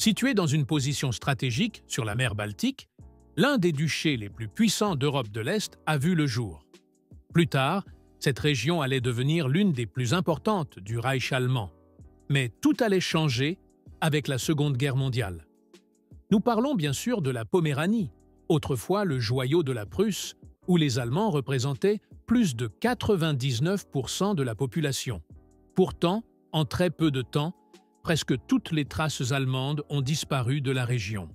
Situé dans une position stratégique sur la mer Baltique, l'un des duchés les plus puissants d'Europe de l'Est a vu le jour. Plus tard, cette région allait devenir l'une des plus importantes du Reich allemand. Mais tout allait changer avec la Seconde Guerre mondiale. Nous parlons bien sûr de la Poméranie, autrefois le joyau de la Prusse, où les Allemands représentaient plus de 99% de la population. Pourtant, en très peu de temps, presque toutes les traces allemandes ont disparu de la région.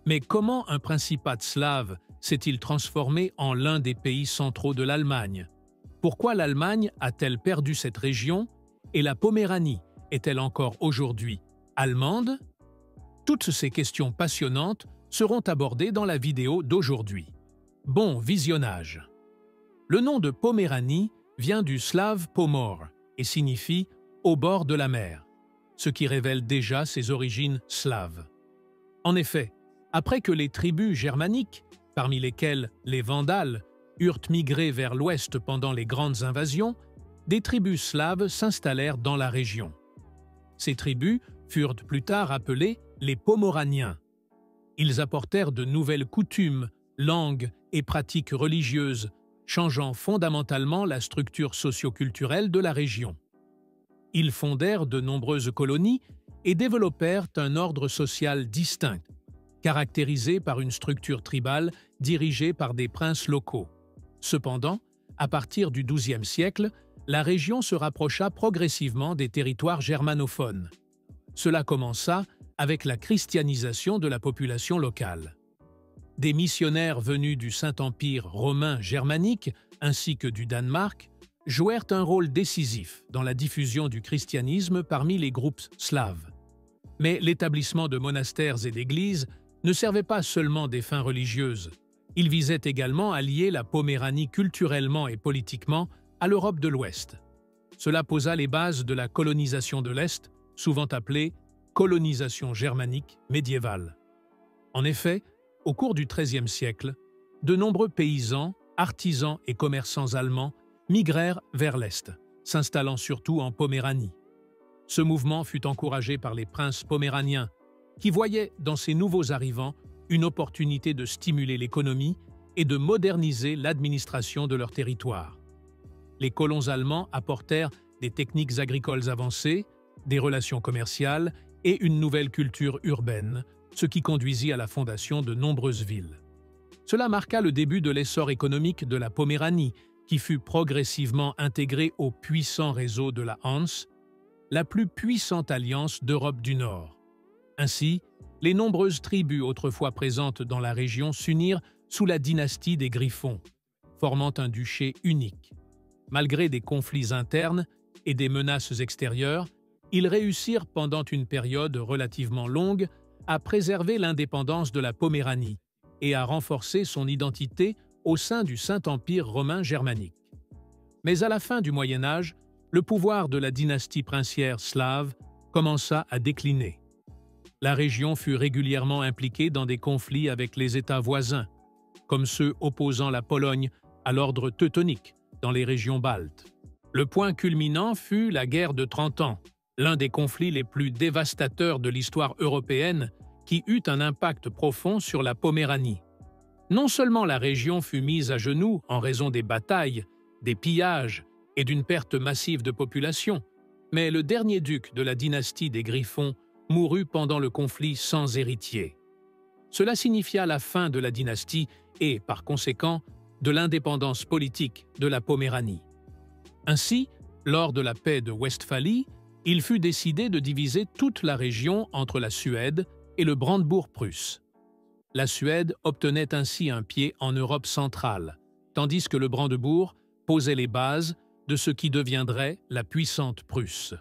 Mais comment un principat slave s'est-il transformé en l'un des pays centraux de l'Allemagne? Pourquoi l'Allemagne a-t-elle perdu cette région et la Poméranie est-elle encore aujourd'hui allemande? Toutes ces questions passionnantes seront abordées dans la vidéo d'aujourd'hui. Bon visionnage! Le nom de Poméranie vient du slave pomor et signifie « au bord de la mer », ce qui révèle déjà ses origines slaves. En effet, après que les tribus germaniques, parmi lesquelles les Vandales, eurent migré vers l'ouest pendant les grandes invasions, des tribus slaves s'installèrent dans la région. Ces tribus furent plus tard appelées les Pomoraniens. Ils apportèrent de nouvelles coutumes, langues et pratiques religieuses, changeant fondamentalement la structure socio-culturelle de la région. Ils fondèrent de nombreuses colonies et développèrent un ordre social distinct, caractérisé par une structure tribale dirigée par des princes locaux. Cependant, à partir du XIIe siècle, la région se rapprocha progressivement des territoires germanophones. Cela commença avec la christianisation de la population locale. Des missionnaires venus du Saint-Empire romain germanique ainsi que du Danemark jouèrent un rôle décisif dans la diffusion du christianisme parmi les groupes slaves. Mais l'établissement de monastères et d'églises ne servait pas seulement des fins religieuses. Il visait également à lier la Poméranie culturellement et politiquement à l'Europe de l'Ouest. Cela posa les bases de la colonisation de l'Est, souvent appelée colonisation germanique médiévale. En effet, au cours du XIIIe siècle, de nombreux paysans, artisans et commerçants allemands migrèrent vers l'Est, s'installant surtout en Poméranie. Ce mouvement fut encouragé par les princes poméraniens, qui voyaient dans ces nouveaux arrivants une opportunité de stimuler l'économie et de moderniser l'administration de leur territoire. Les colons allemands apportèrent des techniques agricoles avancées, des relations commerciales et une nouvelle culture urbaine, ce qui conduisit à la fondation de nombreuses villes. Cela marqua le début de l'essor économique de la Poméranie, qui fut progressivement intégrée au puissant réseau de la Hanse, la plus puissante alliance d'Europe du Nord. Ainsi, les nombreuses tribus autrefois présentes dans la région s'unirent sous la dynastie des Griffons, formant un duché unique. Malgré des conflits internes et des menaces extérieures, ils réussirent pendant une période relativement longue à préserver l'indépendance de la Poméranie et à renforcer son identité au sein du Saint-Empire romain germanique. Mais à la fin du Moyen Âge, le pouvoir de la dynastie princière slave commença à décliner. La région fut régulièrement impliquée dans des conflits avec les États voisins, comme ceux opposant la Pologne à l'ordre teutonique dans les régions baltes. Le point culminant fut la guerre de 30 ans, l'un des conflits les plus dévastateurs de l'histoire européenne qui eut un impact profond sur la Poméranie. Non seulement la région fut mise à genoux en raison des batailles, des pillages et d'une perte massive de population, mais le dernier duc de la dynastie des Griffons mourut pendant le conflit sans héritier. Cela signifia la fin de la dynastie et, par conséquent, de l'indépendance politique de la Poméranie. Ainsi, lors de la paix de Westphalie, il fut décidé de diviser toute la région entre la Suède et le Brandebourg-Prusse. La Suède obtenait ainsi un pied en Europe centrale, tandis que le Brandebourg posait les bases de ce qui deviendrait la puissante Prusse.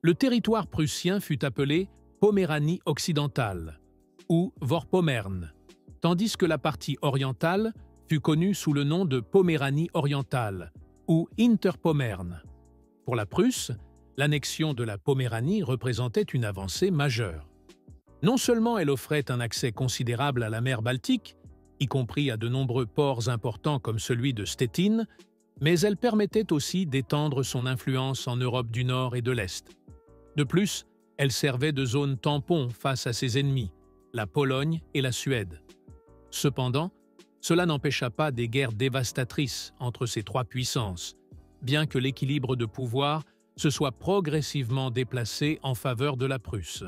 Le territoire prussien fut appelé Poméranie occidentale, ou Vorpommern, tandis que la partie orientale fut connue sous le nom de Poméranie orientale, ou Interpommern. Pour la Prusse, l'annexion de la Poméranie représentait une avancée majeure. Non seulement elle offrait un accès considérable à la mer Baltique, y compris à de nombreux ports importants comme celui de Stettin, mais elle permettait aussi d'étendre son influence en Europe du Nord et de l'Est. De plus, Elle servait de zone tampon face à ses ennemis, la Pologne et la Suède. Cependant, cela n'empêcha pas des guerres dévastatrices entre ces trois puissances, bien que l'équilibre de pouvoir se soit progressivement déplacé en faveur de la Prusse.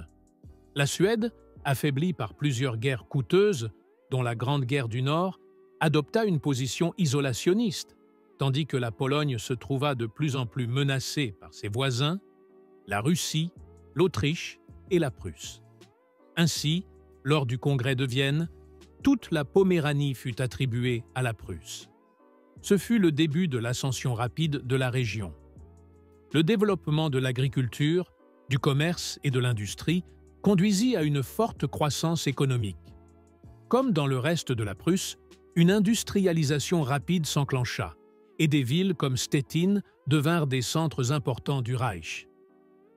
La Suède, affaiblie par plusieurs guerres coûteuses, dont la Grande Guerre du Nord, adopta une position isolationniste, tandis que la Pologne se trouva de plus en plus menacée par ses voisins, la Russie, l'Autriche et la Prusse. Ainsi, lors du Congrès de Vienne, toute la Poméranie fut attribuée à la Prusse. Ce fut le début de l'ascension rapide de la région. Le développement de l'agriculture, du commerce et de l'industrie conduisit à une forte croissance économique. Comme dans le reste de la Prusse, une industrialisation rapide s'enclencha, et des villes comme Stettin devinrent des centres importants du Reich.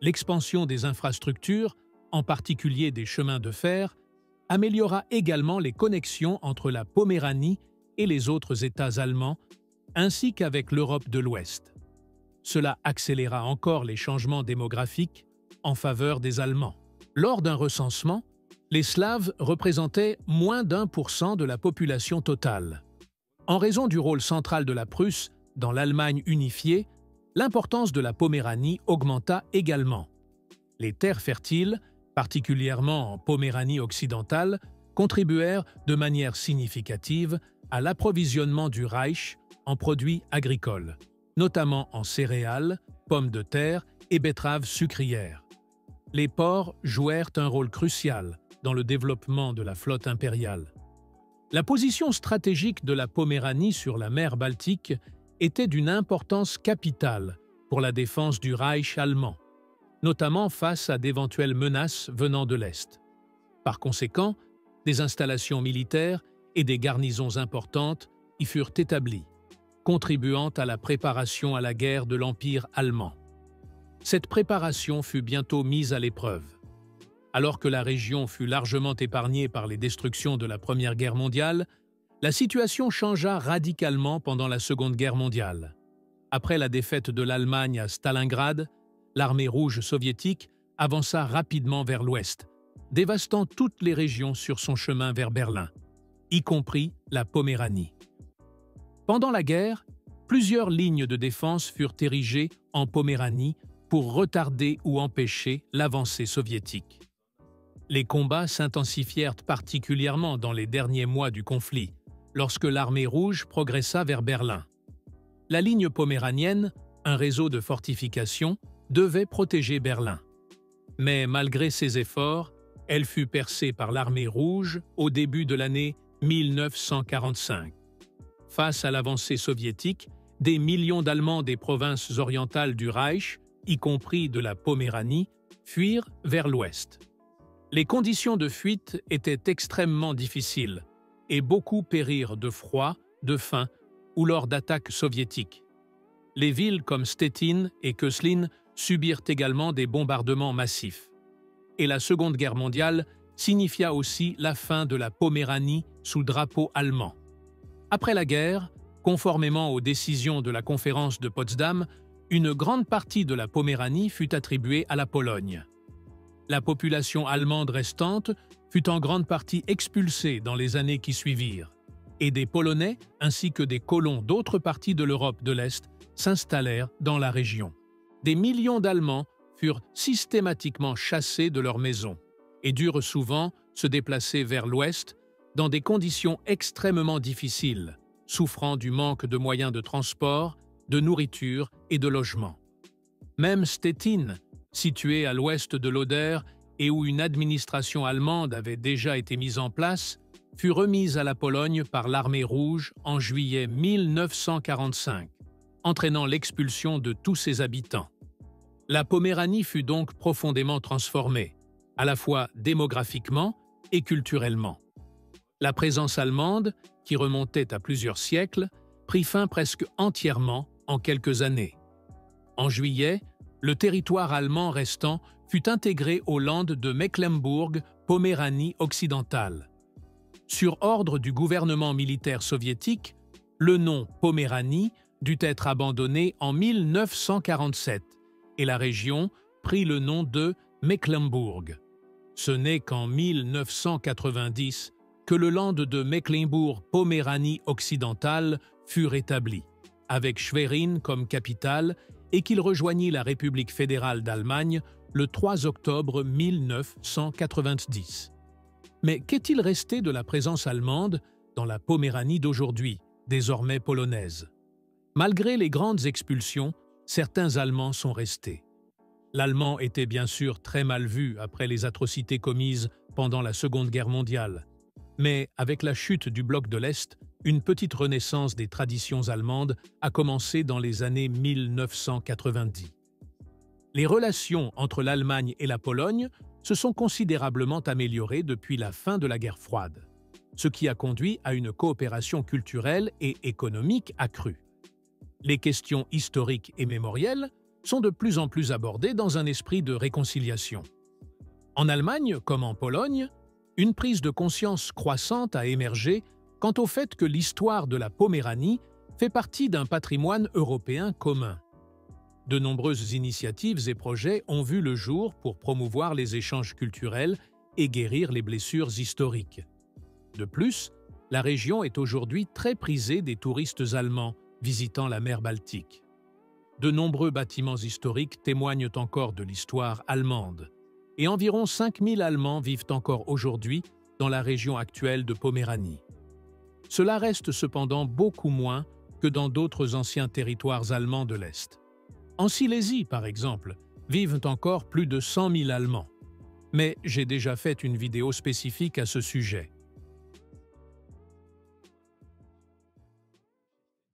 L'expansion des infrastructures, en particulier des chemins de fer, améliora également les connexions entre la Poméranie et les autres États allemands, ainsi qu'avec l'Europe de l'Ouest. Cela accéléra encore les changements démographiques en faveur des Allemands. Lors d'un recensement, les Slaves représentaient moins d'1% de la population totale. En raison du rôle central de la Prusse dans l'Allemagne unifiée, l'importance de la Poméranie augmenta également. Les terres fertiles, particulièrement en Poméranie occidentale, contribuèrent de manière significative à l'approvisionnement du Reich en produits agricoles, notamment en céréales, pommes de terre et betteraves sucrières. Les ports jouèrent un rôle crucial dans le développement de la flotte impériale. La position stratégique de la Poméranie sur la mer Baltique était d'une importance capitale pour la défense du Reich allemand, notamment face à d'éventuelles menaces venant de l'Est. Par conséquent, des installations militaires et des garnisons importantes y furent établies, contribuant à la préparation à la guerre de l'Empire allemand. Cette préparation fut bientôt mise à l'épreuve. Alors que la région fut largement épargnée par les destructions de la Première Guerre mondiale, la situation changea radicalement pendant la Seconde Guerre mondiale. Après la défaite de l'Allemagne à Stalingrad, l'armée rouge soviétique avança rapidement vers l'ouest, dévastant toutes les régions sur son chemin vers Berlin, y compris la Poméranie. Pendant la guerre, plusieurs lignes de défense furent érigées en Poméranie pour retarder ou empêcher l'avancée soviétique. Les combats s'intensifièrent particulièrement dans les derniers mois du conflit, lorsque l'armée rouge progressa vers Berlin. La ligne poméranienne, un réseau de fortifications, devait protéger Berlin. Mais malgré ses efforts, elle fut percée par l'armée rouge au début de l'année 1945. Face à l'avancée soviétique, des millions d'Allemands des provinces orientales du Reich, y compris de la Poméranie, fuirent vers l'ouest. Les conditions de fuite étaient extrêmement difficiles et beaucoup périrent de froid, de faim ou lors d'attaques soviétiques. Les villes comme Stettin et Köslin subirent également des bombardements massifs. Et la Seconde Guerre mondiale signifia aussi la fin de la Poméranie sous drapeau allemand. Après la guerre, conformément aux décisions de la conférence de Potsdam, une grande partie de la Poméranie fut attribuée à la Pologne. La population allemande restante fut en grande partie expulsée dans les années qui suivirent, et des Polonais ainsi que des colons d'autres parties de l'Europe de l'Est s'installèrent dans la région. Des millions d'Allemands furent systématiquement chassés de leurs maisons et durent souvent se déplacer vers l'ouest dans des conditions extrêmement difficiles, souffrant du manque de moyens de transport, de nourriture et de logement. Même Stettin, située à l'ouest de l'Oder et où une administration allemande avait déjà été mise en place, fut remise à la Pologne par l'armée rouge en juillet 1945, entraînant l'expulsion de tous ses habitants. La Poméranie fut donc profondément transformée, à la fois démographiquement et culturellement. La présence allemande, qui remontait à plusieurs siècles, prit fin presque entièrement en quelques années. En juillet, le territoire allemand restant fut intégré aux landes de Mecklembourg-Poméranie occidentale. Sur ordre du gouvernement militaire soviétique, le nom Poméranie dut être abandonné en 1947 et la région prit le nom de Mecklembourg. Ce n'est qu'en 1990 que le land de Mecklembourg-Poméranie occidentale fut rétabli, avec Schwerin comme capitale, et qu'il rejoignit la République fédérale d'Allemagne le 3 octobre 1990. Mais qu'est-il resté de la présence allemande dans la Poméranie d'aujourd'hui, désormais polonaise? Malgré les grandes expulsions, certains Allemands sont restés. L'allemand était bien sûr très mal vu après les atrocités commises pendant la Seconde Guerre mondiale. Mais avec la chute du bloc de l'Est, une petite renaissance des traditions allemandes a commencé dans les années 1990. Les relations entre l'Allemagne et la Pologne se sont considérablement améliorées depuis la fin de la guerre froide, ce qui a conduit à une coopération culturelle et économique accrue. Les questions historiques et mémorielles sont de plus en plus abordées dans un esprit de réconciliation. En Allemagne, comme en Pologne, une prise de conscience croissante a émergé quant au fait que l'histoire de la Poméranie fait partie d'un patrimoine européen commun. De nombreuses initiatives et projets ont vu le jour pour promouvoir les échanges culturels et guérir les blessures historiques. De plus, la région est aujourd'hui très prisée des touristes allemands visitant la mer Baltique. De nombreux bâtiments historiques témoignent encore de l'histoire allemande, et environ 5000 Allemands vivent encore aujourd'hui dans la région actuelle de Poméranie. Cela reste cependant beaucoup moins que dans d'autres anciens territoires allemands de l'Est. En Silésie, par exemple, vivent encore plus de 100 000 Allemands. Mais j'ai déjà fait une vidéo spécifique à ce sujet.